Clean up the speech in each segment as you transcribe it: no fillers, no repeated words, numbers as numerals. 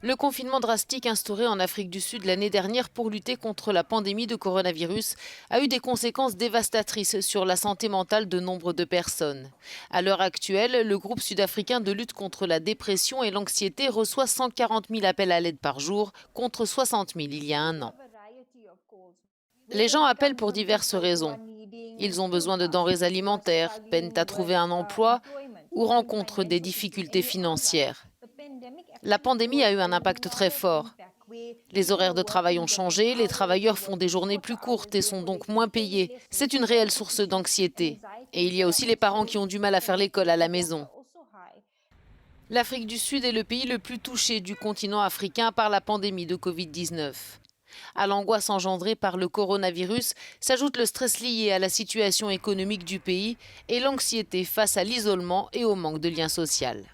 Le confinement drastique instauré en Afrique du Sud l'année dernière pour lutter contre la pandémie de coronavirus a eu des conséquences dévastatrices sur la santé mentale de nombre de personnes. À l'heure actuelle, le groupe sud-africain de lutte contre la dépression et l'anxiété reçoit 140 000 appels à l'aide par jour contre 60 000 il y a un an. Les gens appellent pour diverses raisons. Ils ont besoin de denrées alimentaires, peinent à trouver un emploi ou rencontrent des difficultés financières. La pandémie a eu un impact très fort. Les horaires de travail ont changé, les travailleurs font des journées plus courtes et sont donc moins payés. C'est une réelle source d'anxiété. Et il y a aussi les parents qui ont du mal à faire l'école à la maison. L'Afrique du Sud est le pays le plus touché du continent africain par la pandémie de Covid-19. À l'angoisse engendrée par le coronavirus s'ajoute le stress lié à la situation économique du pays et l'anxiété face à l'isolement et au manque de lien social.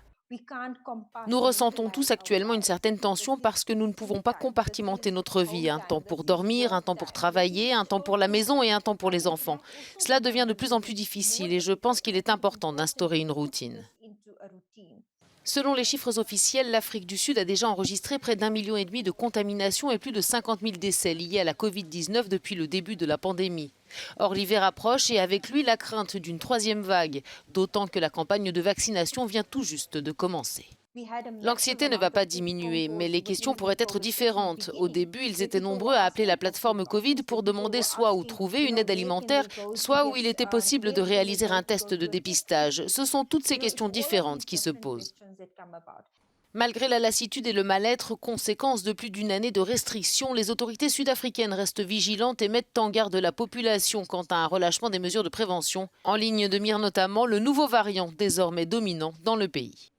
Nous ressentons tous actuellement une certaine tension parce que nous ne pouvons pas compartimenter notre vie. Un temps pour dormir, un temps pour travailler, un temps pour la maison et un temps pour les enfants. Cela devient de plus en plus difficile et je pense qu'il est important d'instaurer une routine. Selon les chiffres officiels, l'Afrique du Sud a déjà enregistré près d'1,5 million de contaminations et plus de 50 000 décès liés à la Covid-19 depuis le début de la pandémie. Or, l'hiver approche et avec lui la crainte d'une troisième vague, d'autant que la campagne de vaccination vient tout juste de commencer. L'anxiété ne va pas diminuer, mais les questions pourraient être différentes. Au début, ils étaient nombreux à appeler la plateforme Covid pour demander soit où trouver une aide alimentaire, soit où il était possible de réaliser un test de dépistage. Ce sont toutes ces questions différentes qui se posent. Malgré la lassitude et le mal-être, conséquence de plus d'une année de restrictions, les autorités sud-africaines restent vigilantes et mettent en garde la population quant à un relâchement des mesures de prévention, en ligne de mire notamment le nouveau variant désormais dominant dans le pays.